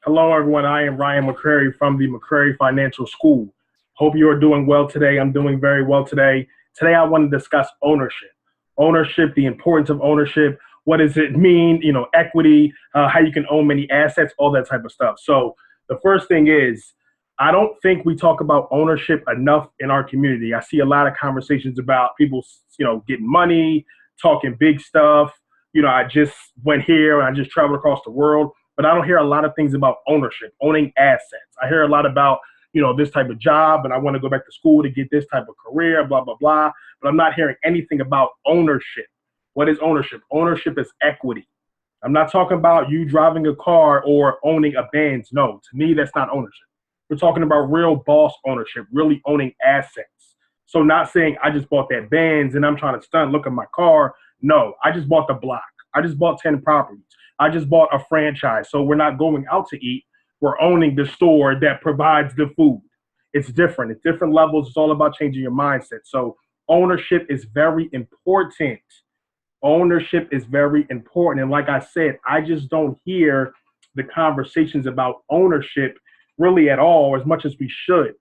Hello, everyone. I am Ryan McCrary from the McCrary Financial School. Hope you are doing well today. I'm doing very well today. Today, I want to discuss ownership. Ownership, the importance of ownership. What does it mean? Equity, how you can own many assets, all that type of stuff. So, the first thing is, I don't think we talk about ownership enough in our community. I see a lot of conversations about people, getting money, talking big stuff. I just went here and I just traveled across the world, but I don't hear a lot of things about ownership, owning assets. I hear a lot about, this type of job and I want to go back to school to get this type of career, blah, blah, blah. But I'm not hearing anything about ownership. What is ownership? Ownership is equity. I'm not talking about you driving a car or owning a Benz. No, to me, that's not ownership. We're talking about real boss ownership, really owning assets. So not saying I just bought that Benz and I'm trying to stunt, look at my car. No, I just bought the block. I just bought 10 properties. I just bought a franchise. So we're not going out to eat. We're owning the store that provides the food. It's different. It's different levels. It's all about changing your mindset. So ownership is very important. Ownership is very important. And like I said, I just don't hear the conversations about ownership really at all, as much as we should,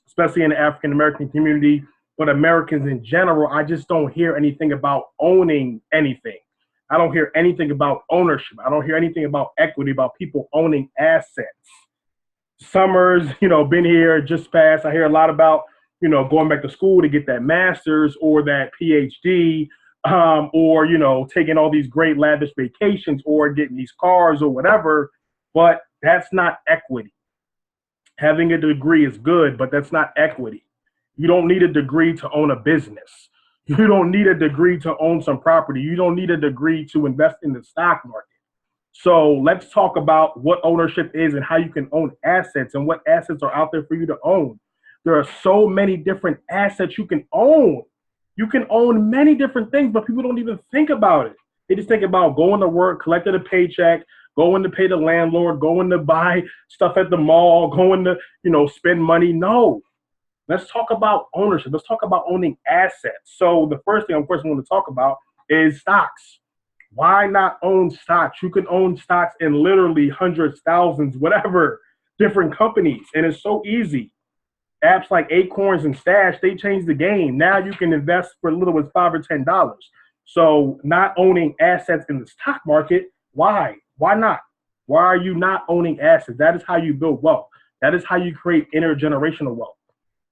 especially in the African American community, but Americans in general. I just don't hear anything about owning anything. I don't hear anything about ownership. I don't hear anything about equity, about people owning assets. Summers, been here just passed. I hear a lot about, going back to school to get that master's or that PhD, or, taking all these great lavish vacations or getting these cars or whatever. But that's not equity. Having a degree is good, but that's not equity. You don't need a degree to own a business. You don't need a degree to own some property. You don't need a degree to invest in the stock market. So let's talk about what ownership is and how you can own assets and what assets are out there for you to own. There are so many different assets you can own. You can own many different things, but people don't even think about it. They just think about going to work, collecting a paycheck, going to pay the landlord, going to buy stuff at the mall, going to, spend money. No, let's talk about ownership. Let's talk about owning assets. So the first thing, of course, I want to talk about is stocks. Why not own stocks? You can own stocks in literally hundreds, thousands, whatever, different companies. And it's so easy. Apps like Acorns and Stash, they changed the game. Now you can invest for as little as $5 or $10. So not owning assets in the stock market, why? Why not? Why are you not owning assets? That is how you build wealth. That is how you create intergenerational wealth.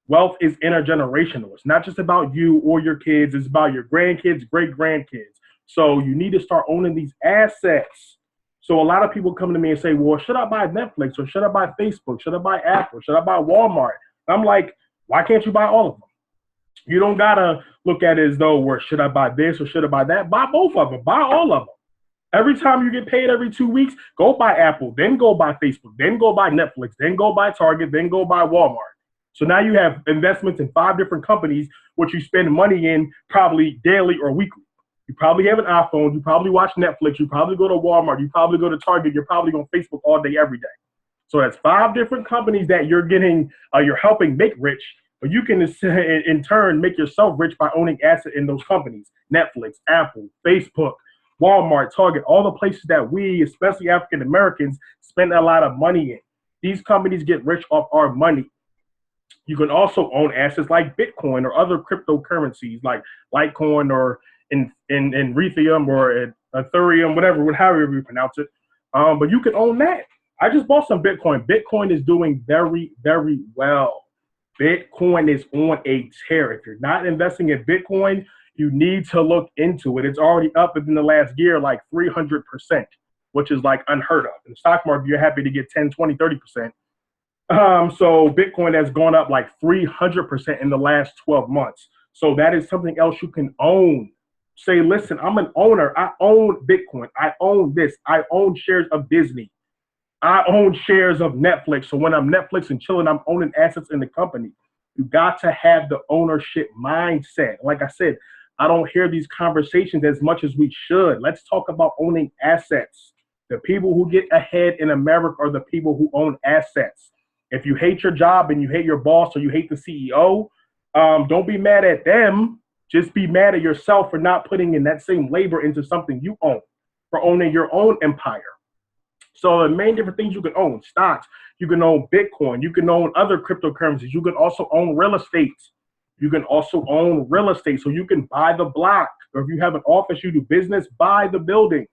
Wealth is intergenerational. It's not just about you or your kids. It's about your grandkids, great grandkids. So you need to start owning these assets. So a lot of people come to me and say, well, should I buy Netflix or should I buy Facebook? Should I buy Apple? Should I buy Walmart? I'm like, why can't you buy all of them? You don't got to look at it as though, well, should I buy this or should I buy that? Buy both of them. Buy all of them. Every time you get paid every 2 weeks, go buy Apple, then go buy Facebook, then go buy Netflix, then go buy Target, then go buy Walmart. So now you have investments in 5 different companies, which you spend money in probably daily or weekly. You probably have an iPhone. You probably watch Netflix. You probably go to Walmart. You probably go to Target. You're probably on Facebook all day, every day. So that's 5 different companies that you're helping make rich, but you can in turn make yourself rich by owning assets in those companies: Netflix, Apple, Facebook, Walmart, Target, all the places that we, especially African Americans, spend a lot of money in. These companies get rich off our money. You can also own assets like Bitcoin or other cryptocurrencies like Litecoin or in Ethereum or Ethereum, whatever, however you pronounce it. But you can own that. I just bought some Bitcoin. Bitcoin is doing very, very well. Bitcoin is on a tear. If you're not investing in Bitcoin, you need to look into it. It's already up within the last year like 300%, which is like unheard of. In the stock market, you're happy to get 10, 20, 30%. So Bitcoin has gone up like 300% in the last 12 months. So that is something else you can own. Say, listen, I'm an owner. I own Bitcoin. I own this. I own shares of Disney. I own shares of Netflix. So when I'm Netflix and chilling, I'm owning assets in the company. You got to have the ownership mindset. Like I said, I don't hear these conversations as much as we should. Let's talk about owning assets. The people who get ahead in America are the people who own assets. If you hate your job and you hate your boss or you hate the CEO, don't be mad at them. Just be mad at yourself for not putting in that same labor into something you own, for owning your own empire. So the main different things you can own: stocks, you can own Bitcoin, you can own other cryptocurrencies, you can also own real estate. You can also own real estate. So you can buy the block, or if you have an office, you do business, buy the building.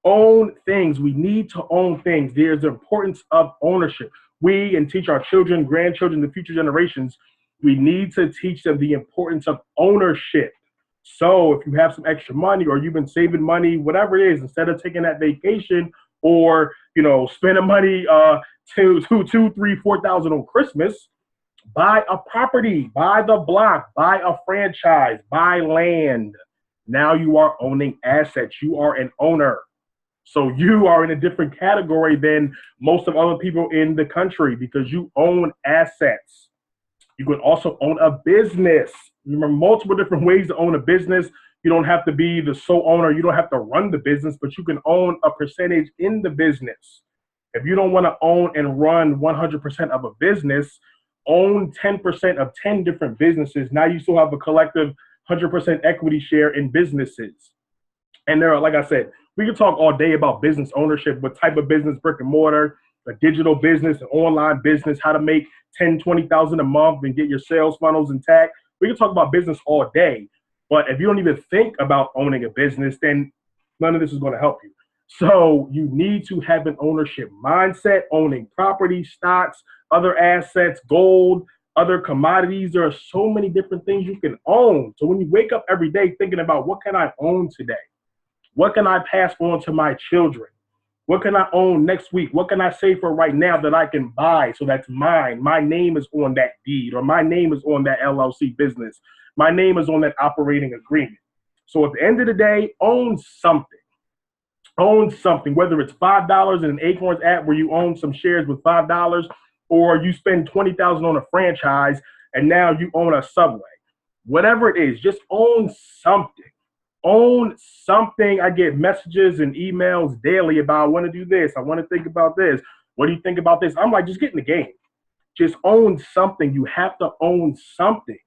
Own things. We need to own things. There's the importance of ownership. We and teach our children, grandchildren, the future generations, we need to teach them the importance of ownership. So if you have some extra money or you've been saving money, whatever it is, instead of taking that vacation or spending money two, 3, 4,000 on Christmas, buy a property, buy the block, buy a franchise, buy land. Now you are owning assets. You are an owner. So you are in a different category than most of other people in the country because you own assets. You can also own a business. Remember, multiple different ways to own a business. You don't have to be the sole owner. You don't have to run the business, but you can own a percentage in the business. If you don't want to own and run 100% of a business, own 10% of 10 different businesses. Now you still have a collective 100% equity share in businesses. And there are, like I said, we can talk all day about business ownership, what type of business, brick and mortar, a digital business, an online business, how to make 10, 20,000 a month and get your sales funnels intact. We can talk about business all day, but if you don't even think about owning a business, then none of this is going to help you. So you need to have an ownership mindset, owning property, stocks, other assets, gold, other commodities. There are so many different things you can own. So when you wake up every day thinking about what can I own today? What can I pass on to my children? What can I own next week? What can I save for right now that I can buy so that's mine? My name is on that deed, or my name is on that LLC business. My name is on that operating agreement. So at the end of the day, own something. Own something, whether it's $5 in an Acorns app where you own some shares with $5, or you spend $20,000 on a franchise and now you own a Subway. Whatever it is, just own something. Own something. I get messages and emails daily about, I want to do this. I want to think about this. What do you think about this? I'm like, just get in the game. Just own something. You have to own something.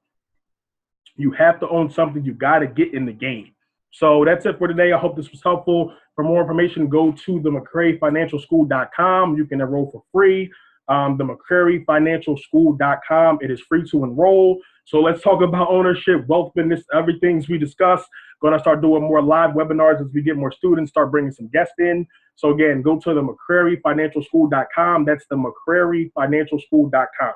You have to own something. You got to get in the game. So that's it for today. I hope this was helpful. For more information, go to the McCraryFinancialSchool.com. You can enroll for free. The McCraryFinancialSchool.com. It is free to enroll. So let's talk about ownership, wealth, business, everything we discussed. Going to start doing more live webinars as we get more students, start bringing some guests in. So again, go to the McCraryFinancialSchool.com. That's the McCraryFinancialSchool.com.